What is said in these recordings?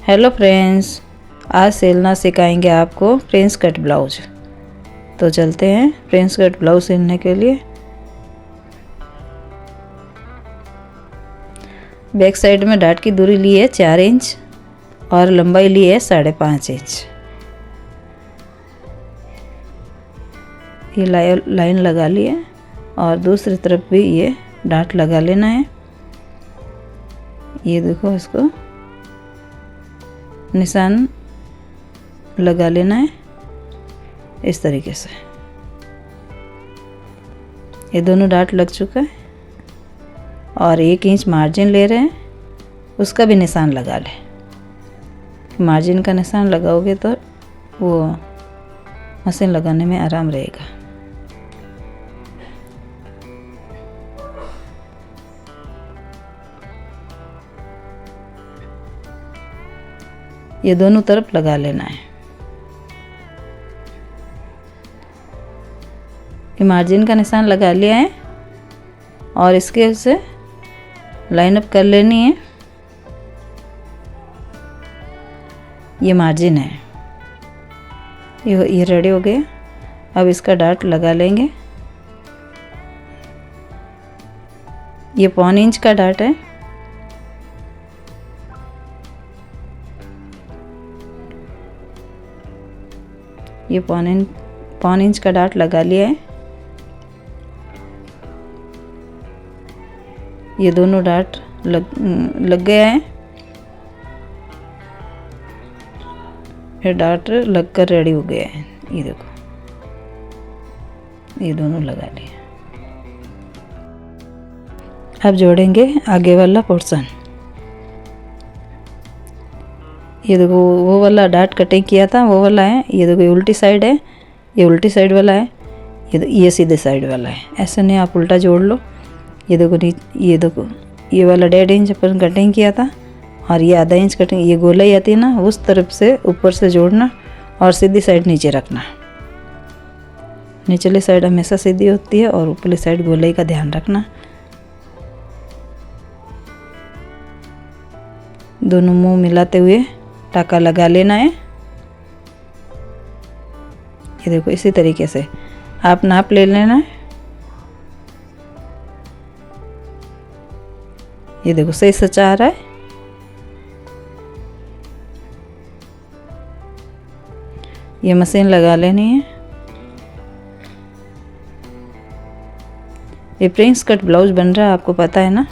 Hello friends, आज सिलना सिखाएंगे आपको फ्रेंच कट ब्लाउज। तो चलते हैं फ्रेंच कट ब्लाउज सिलने के लिए। बैक साइड में डाट की दूरी ली है 4 इंच और लंबाई ली है 5.5 इंच। ये लाइन लगा ली है और दूसरी तरफ भी ये डाट लगा लेना है। ये देखो, इसको निशान लगा लेना है इस तरीके से। ये दोनों डाट लग चुका है और 1 इंच मार्जिन ले रहे हैं, उसका भी निशान लगा लें। मार्जिन का निशान लगाओगे तो वो मशीन लगाने में आराम रहेगा। ये दोनों तरफ लगा लेना है। ये मार्जिन का निशान लगा लिया है और इसके से लाइन अप कर लेनी है। ये मार्जिन है, ये रेडी हो गया। अब इसका डाट लगा लेंगे। ये 1.25 इंच का डाट है। ये 1.25 इंच का डाट लगा लिया है। ये दोनों डाट लग गया है। ये डाट लगकर रेडी हो गया है। ये देखो, ये दोनों लगा लिए। अब जोड़ेंगे आगे वाला पोर्शन। ये देखो, वो वाला डाट कटिंग किया था वो वाला है। ये देखो, ये उल्टी साइड है, ये उल्टी साइड वाला है, ये सीधे साइड वाला है। ऐसे नहीं, आप उल्टा जोड़ लो। ये देखो, ये देखो, ये वाला 1.5 इंच अपन कटिंग किया था और ये आधा इंच कटिंग। ये गोलाई आती है ना, उस तरफ से ऊपर से जोड़ना और सीधी साइड नीचे रखना। निचली साइड हमेशा सीधी होती है और ऊपरली साइड गोलाई का ध्यान रखना। दोनों मुंह मिलाते हुए टाका लगा लेना है। ये देखो, इसी तरीके से आप नाप ले लेना है। ये देखो, सही सचा आ रहा है। ये मशीन लगा लेनी है। ये फ्रेंच कट ब्लाउज बन रहा है, आपको पता है ना।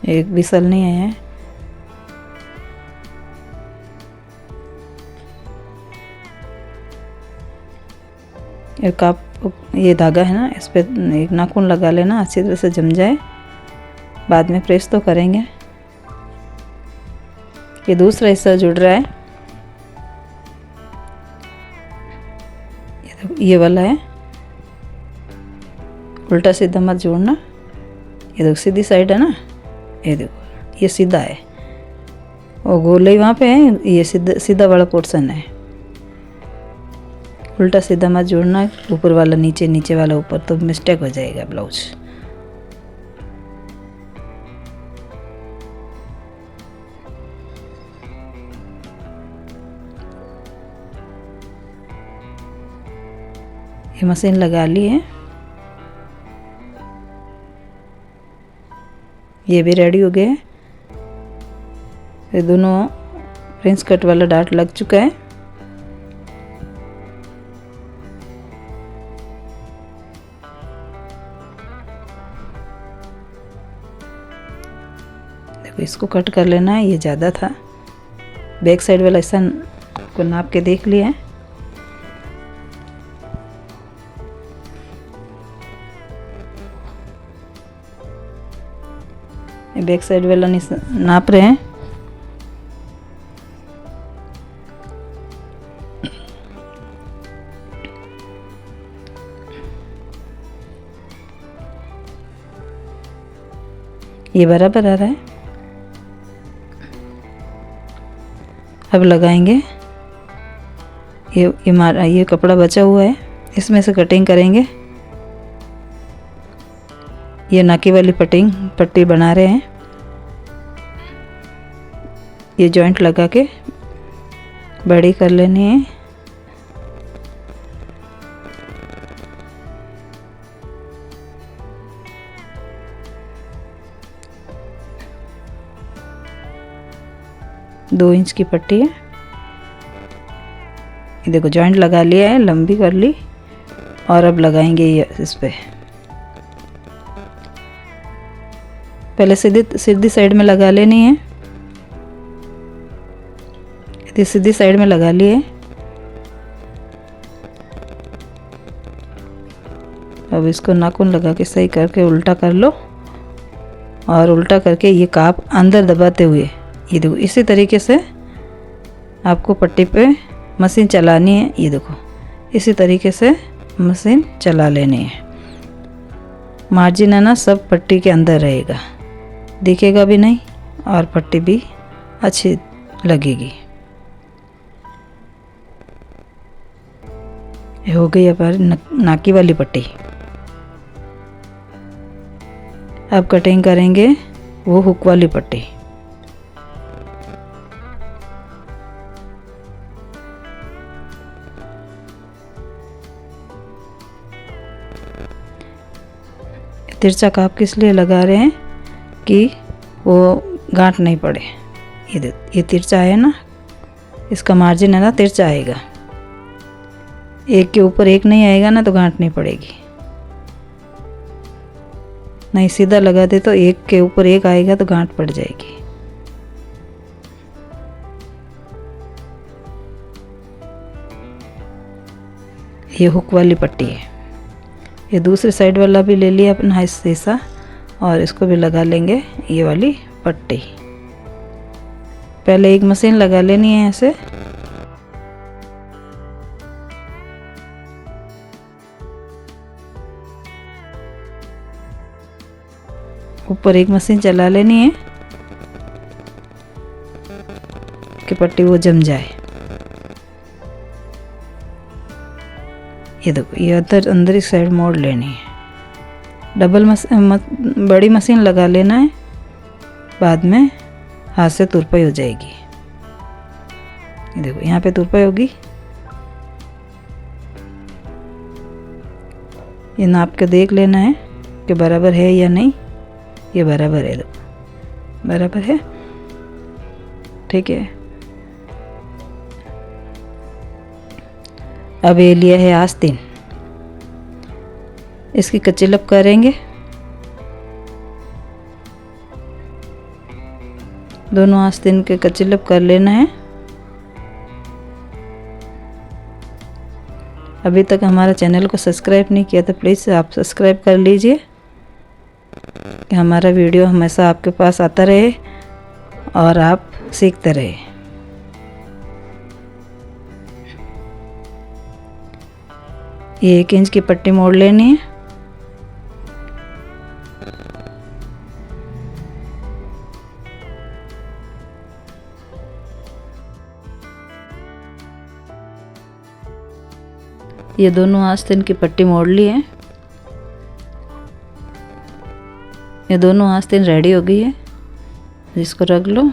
एक विसल नहीं आया है। एक आप ये धागा है ना, इस पे एक नाखून लगा लेना, अच्छी तरह से जम जाए। बाद में प्रेस तो करेंगे। ये दूसरा हिस्सा जुड़ रहा है। ये वाला है, उल्टा सीधा मत जोड़ना। ये देखो, सीधी साइड है ना। ये देखो, ये सीधा है, वो गोलाई वहाँ पे है। ये सीधा वाला पोर्शन है। उल्टा सीधा मत जोड़ना, ऊपर वाला नीचे, नीचे वाला ऊपर, तो मिस्टेक हो जाएगा ब्लाउज। ये मशीन लगा ली है। ये भी रेडी हो गया है। ये दोनों फ्रेंच कट वाला डाट लग चुका है। देखो, इसको कट कर लेना है, ये ज़्यादा था। बैक साइड वाला हिस्सा को नाप के देख लिया है। बैक साइड वाला नाप रहे हैं। ये बराबर आ रहा है। अब लगाएंगे ये कपड़ा बचा हुआ है, इसमें से कटिंग करेंगे। ये नाकी वाली पट्टी बना रहे हैं। ये जॉइंट लगा के बड़ी कर लेनी है। दो इंच की पट्टी है। ये देखो जॉइंट लगा लिया है, लंबी कर ली। और अब लगाएंगे ये इस पे। पहले सीधी साइड में लगा लेनी है। सीधी साइड में लगा लिए। अब इसको नाखून लगा के सही करके उल्टा कर लो। और उल्टा करके ये काप अंदर दबाते हुए ये देखो इसी तरीके से आपको पट्टी पे मशीन चलानी है। ये देखो इसी तरीके से मशीन चला लेनी है। मार्जिन है ना सब पट्टी के अंदर रहेगा, दिखेगा भी नहीं और पट्टी भी अच्छी लगेगी। ये हो गई हमारी नाकी वाली पट्टी। अब कटिंग करेंगे वो हुक वाली पट्टी। तिरछा काप किस लिए लगा रहे हैं कि वो गांठ नहीं पड़े। ये तिरछा है ना, इसका मार्जिन है ना तिरछा आएगा। एक के ऊपर एक नहीं आएगा ना तो गांठ नहीं पड़ेगी। नहीं सीधा लगा दे तो एक के ऊपर एक आएगा तो गांठ पड़ जाएगी। ये हुक वाली पट्टी है। ये दूसरी साइड वाला भी ले लिया अपना हिस्सा और इसको भी लगा लेंगे ये वाली पट्टी। पहले एक मशीन लगा लेनी है ऐसे। ऊपर एक मशीन चला लेनी है कि पट्टी वो जम जाए। ये देखो ये अंदर ही साइड मोड़ लेनी है। बड़ी मशीन लगा लेना है, बाद में हाथ से तुरपाई हो जाएगी। ये देखो यहाँ पे तुरपाई होगी। ये नाप के देख लेना है कि बराबर है या नहीं। ये बराबर है, देखो बराबर है, ठीक है। अब ये लिया है आस्तीन, इसकी कचिलप करेंगे। दोनों आस्तीन के कचिलप कर लेना है। अभी तक हमारा चैनल को सब्सक्राइब नहीं किया तो प्लीज़ आप सब्सक्राइब कर लीजिए कि हमारा वीडियो हमेशा आपके पास आता रहे और आप सीखते रहे। ये 1 इंच की पट्टी मोड़ लेनी है। ये दोनों आस्तीन की पट्टी मोड़ ली है। ये दोनों आस्तीन रेडी हो गई है, इसको रख लो।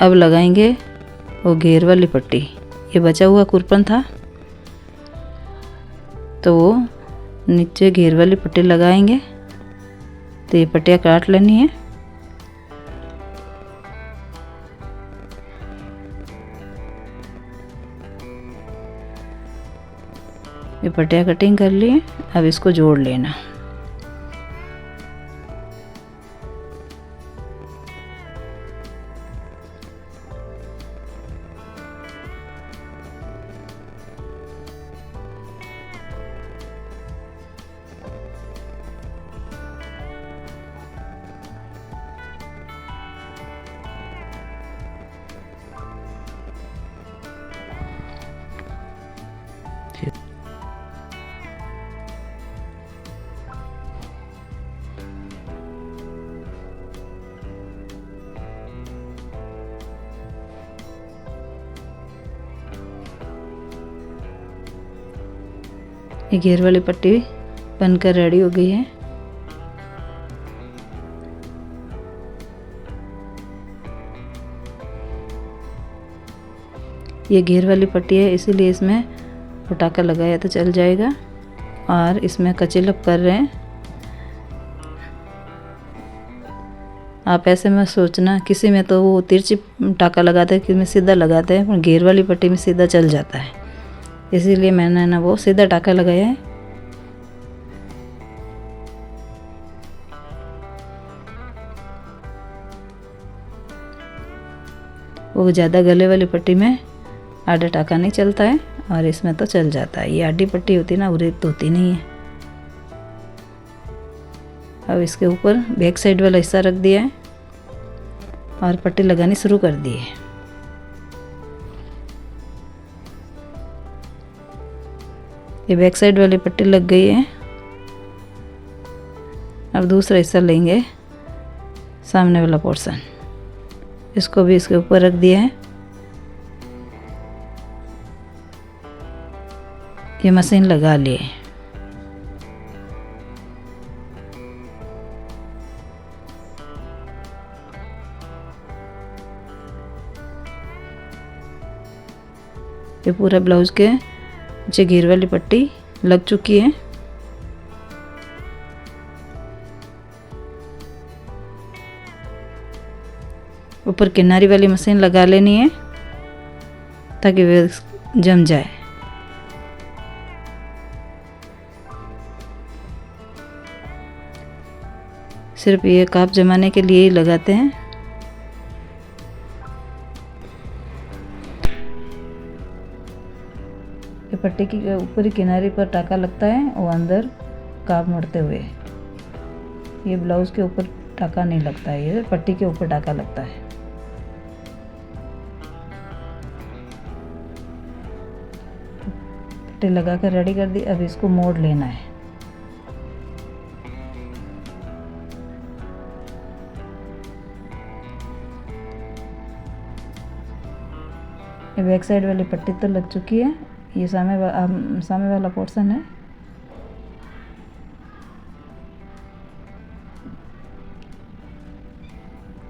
अब लगाएंगे वो घेर वाली पट्टी। ये बचा हुआ कुरपन था तो वो नीचे घेर वाली पट्टी लगाएंगे। तो ये पट्टियाँ काट लेनी है। ये पट्टियाँ कटिंग कर ली है। अब इसको जोड़ लेना। ये घेर वाली पट्टी बनकर रेडी हो गई है। ये घेर वाली पट्टी है, इसीलिए इसमें पटाखा लगाया तो चल जाएगा। और इसमें कचिलप कर रहे हैं। आप ऐसे में सोचना, किसी में तो वो तिरछी टाका लगाते हैं, किसी में सीधा लगाते हैं, पर घेर वाली पट्टी में सीधा चल जाता है, इसीलिए मैंने ना वो सीधा टाका लगाया है। वो ज़्यादा गले वाली पट्टी में आधा टाका नहीं चलता है, और इसमें तो चल जाता है। ये आधी पट्टी होती है ना, उरी तो होती नहीं है। अब इसके ऊपर बैक साइड वाला हिस्सा रख दिया है और पट्टी लगानी शुरू कर दी है। ये बैक साइड वाली पट्टी लग गई है। अब दूसरा हिस्सा लेंगे, सामने वाला पोर्शन, इसको भी इसके ऊपर रख दिया है। ये मशीन लगा लिए। ये पूरा ब्लाउज के नीचे घेर वाली पट्टी लग चुकी है। ऊपर किनारी वाली मशीन लगा लेनी है ताकि वे जम जाए। सिर्फ ये काप जमाने के लिए ही लगाते हैं। ये पट्टी की ऊपरी किनारे पर टाका लगता है, वो अंदर काप मुड़ते हुए। ये ब्लाउज के ऊपर टाका नहीं लगता है, ये पट्टी के ऊपर टाका लगता है। पट्टी लगा कर रेडी कर दी। अब इसको मोड़ लेना है। ये बैक साइड वाली पट्टी तो लग चुकी है। ये सामने वाला पोर्शन है।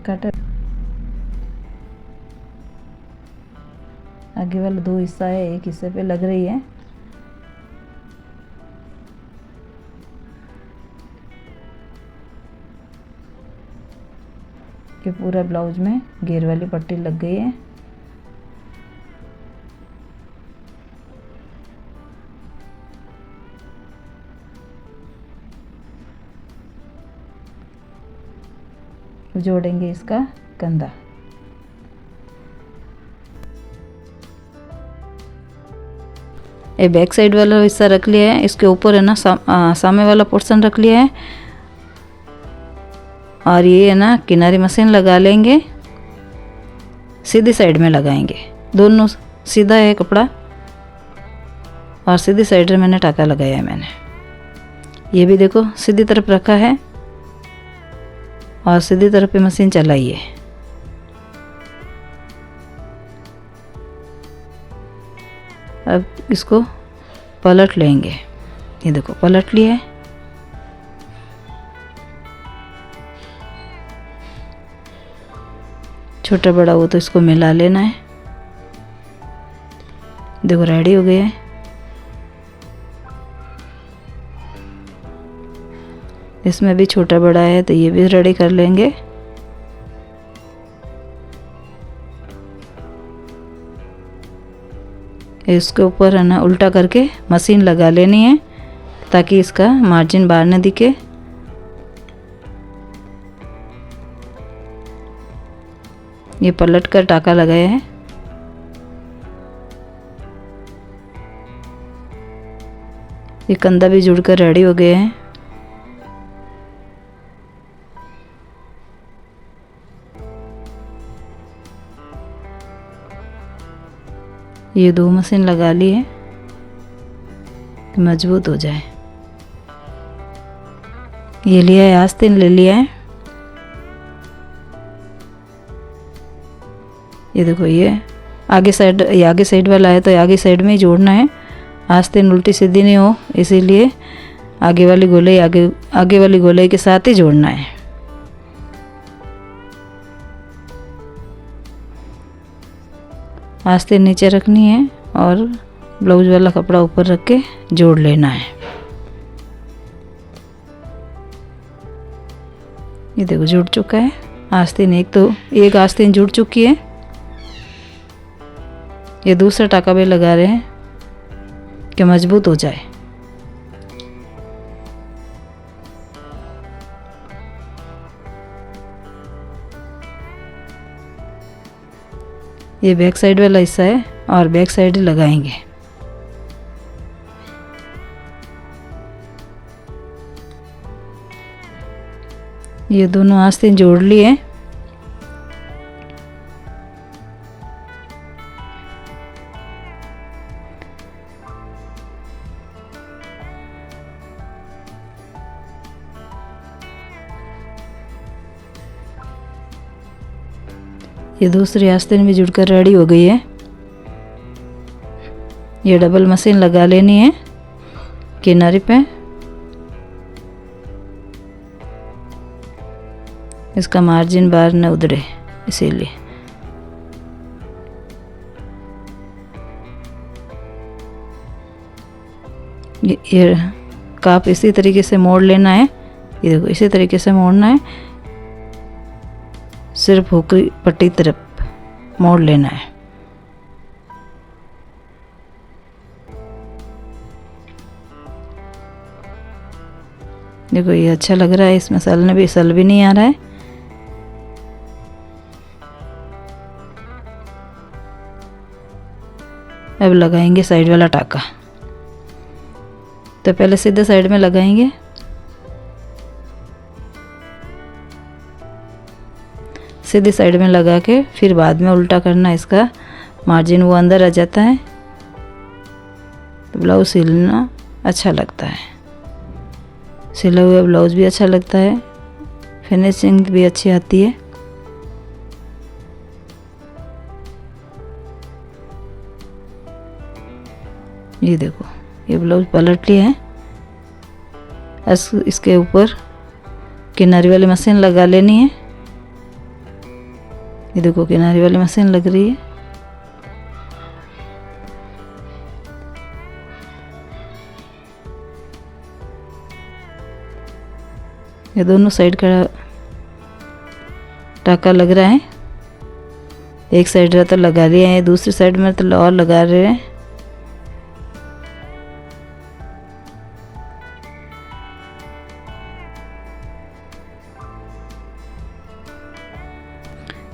कटर आगे वाला दो हिस्सा है, एक हिस्से पे लग रही है। कि पूरा ब्लाउज में घेर वाली पट्टी लग गई है। जोड़ेंगे इसका कंधा। ये बैक साइड वाला हिस्सा रख लिया है। इसके ऊपर है ना सामने वाला पोर्शन रख लिया है, और ये है ना किनारी मशीन लगा लेंगे। सीधी साइड में लगाएंगे, दोनों सीधा है कपड़ा, और सीधी साइड में मैंने टाका लगाया है। मैंने ये भी देखो सीधी तरफ रखा है और सीधी तरफ पे मशीन चलाई है। अब इसको पलट लेंगे। ये देखो पलट लिया है। छोटा बड़ा वो तो इसको मिला लेना है। देखो रेडी हो गया है। इसमें भी छोटा बड़ा है तो ये भी रेडी कर लेंगे। इसके ऊपर है ना उल्टा करके मशीन लगा लेनी है ताकि इसका मार्जिन बाहर न दिखे। ये पलट कर टाका लगाया है। ये कंधा भी जुड़कर रेडी हो गए हैं। ये दो मशीन लगा ली है कि मजबूत हो जाए। ये लिया है, आस्तीन ले लिया है। ये देखो ये आगे साइड वाला है तो आगे साइड में ही जोड़ना है, आस्तीन उल्टी सीधी नहीं हो, इसीलिए आगे वाली गोलाई आगे वाली गोलाई के साथ ही जोड़ना है। आस्तीन नीचे रखनी है और ब्लाउज वाला कपड़ा ऊपर रख के जोड़ लेना है। ये देखो जुड़ चुका है आस्तीन। एक आस्तीन जुड़ चुकी है। ये दूसरा टाका भी लगा रहे हैं कि मजबूत हो जाए। ये बैक साइड वाला हिस्सा है और बैक साइड ही लगाएंगे। ये दोनों आस्तीन जोड़ लिए। ये दूसरी आस्तीन भी जुड़कर रेडी हो गई है। ये डबल मशीन लगा लेनी है किनारे पे। इसका मार्जिन बाहर न उधरे, इसीलिए ये काप इसी तरीके से मोड़ लेना है। ये देखो इसी तरीके से मोड़ना है, सिर्फ हुक पट्टी तरफ मोड़ लेना है। देखो ये अच्छा लग रहा है, इसमें सल भी नहीं आ रहा है। अब लगाएंगे साइड वाला टाका। तो पहले सीधे साइड में लगाएंगे, सीधी साइड में लगा के फिर बाद में उल्टा करना। इसका मार्जिन वो अंदर आ जाता है तो ब्लाउज सिलना अच्छा लगता है। सिला हुआ ब्लाउज भी अच्छा लगता है, फिनिशिंग भी अच्छी आती है। ये देखो ये ब्लाउज पलट लिया है। इसके ऊपर किनारी वाली मशीन लगा लेनी है। ये देखो किनारी वाली मशीन लग रही है। ये दोनों साइड का टाका लग रहा है। एक साइड तो लगा लिया है, दूसरी साइड में तो और लगा रहे हैं।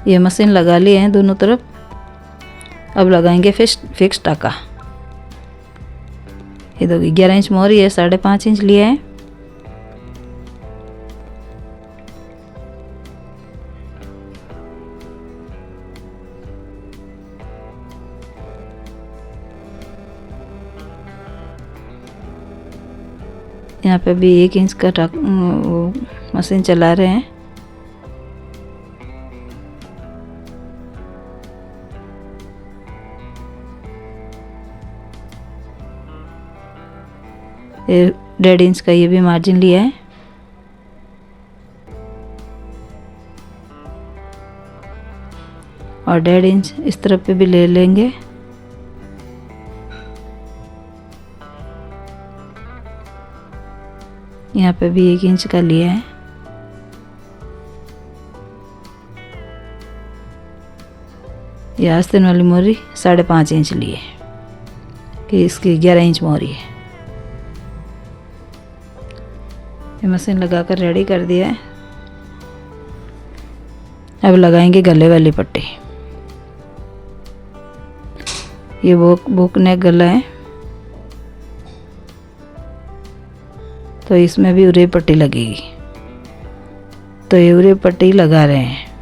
ये मशीन लगा लिए हैं दोनों तरफ। अब लगाएंगे फिक्स टाका। ये देखो 11 इंच मोहरी है, 5.5 इंच लिया है। यहाँ पे भी 1 इंच का मशीन चला रहे हैं। ये 1.5 इंच का ये भी मार्जिन लिया है। और 1.5 इंच इस तरफ पे भी ले लेंगे। यहाँ पे भी 1 इंच का लिया है। ये आस्तीन वाली मोहरी 5.5 इंच ली है कि इसकी 11 इंच मोहरी है। ये मशीन लगाकर रेडी कर दिया है। अब लगाएंगे गले वाली पट्टी। ये बुक नेक गला है तो इसमें भी उरे पट्टी लगेगी। तो ये उरे पट्टी लगा रहे हैं।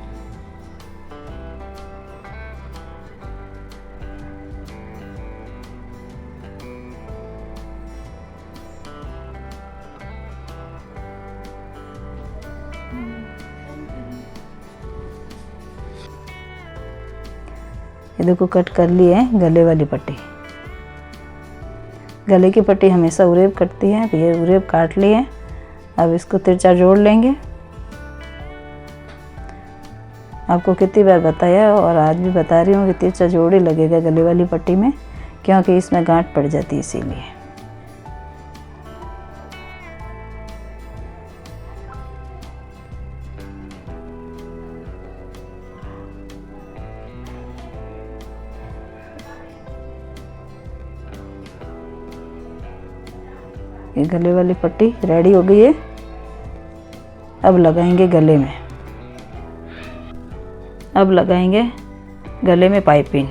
ये देखो कट कर ली है गले वाली पट्टी। गले की पट्टी हमेशा उरेब कटती है, तो ये उरेब काट लिए। अब इसको तिरछा जोड़ लेंगे। आपको कितनी बार बताया और आज भी बता रही हूँ कि तिरछा जोड़ ही लगेगा गले वाली पट्टी में, क्योंकि इसमें गांठ पड़ जाती है इसीलिए। ये गले वाली पट्टी रेडी हो गई है। अब लगाएंगे गले में। अब लगाएंगे गले में पाइपिंग।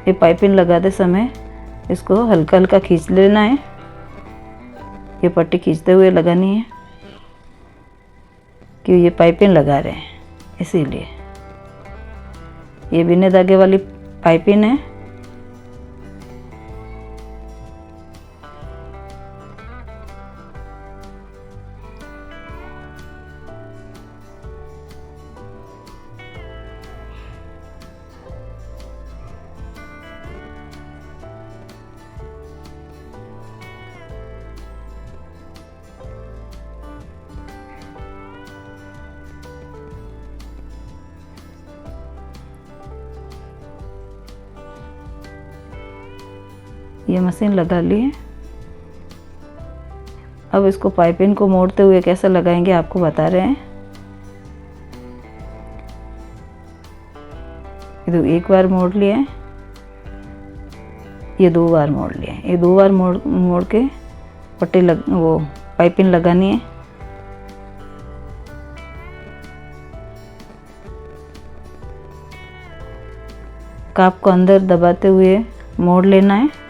ये पाइपिंग लगाते समय इसको हल्का हल्का खींच लेना है। ये पट्टी खींचते हुए लगानी है, कि ये पाइपिंग लगा रहे हैं इसीलिए। ये बिना धागे वाली पाइपिंग है। ये मशीन लगा ली है। अब इसको पाइपिंग को मोड़ते हुए कैसे लगाएंगे आपको बता रहे हैं। ये तो एक बार मोड़ लिया है, ये 2 बार मोड़ लिया है। ये 2 बार मोड़ के पट्टी वो पाइपिंग लगानी है। काप को अंदर दबाते हुए मोड़ लेना है।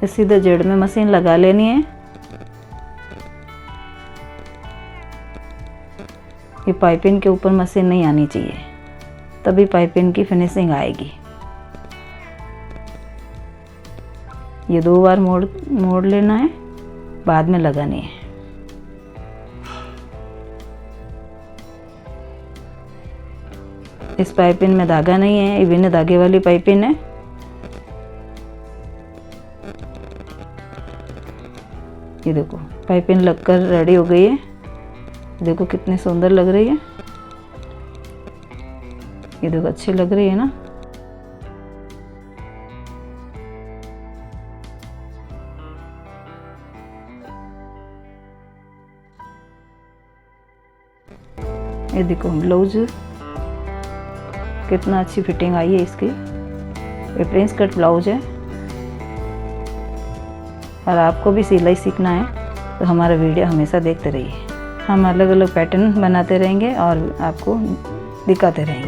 सीधे जेड़ में मशीन लगा लेनी है। ये पाइपिंग के ऊपर मशीन नहीं आनी चाहिए, तभी पाइपिंग की फिनिशिंग आएगी। ये 2 बार मोड़ लेना है, बाद में लगानी है। इस पाइपिंग में धागा नहीं है, ये बिना धागे वाली पाइपिंग है। ये देखो पाइपिंग लगकर रेडी हो गई है। देखो कितनी सुंदर लग रही है। ये देखो अच्छी लग रही है ना। ये देखो ब्लाउज कितना अच्छी फिटिंग आई है इसकी। ये प्रिंस कट ब्लाउज है। और आपको भी सिलाई सीखना है तो हमारा वीडियो हमेशा देखते रहिए। हम अलग अलग पैटर्न बनाते रहेंगे और आपको दिखाते रहेंगे।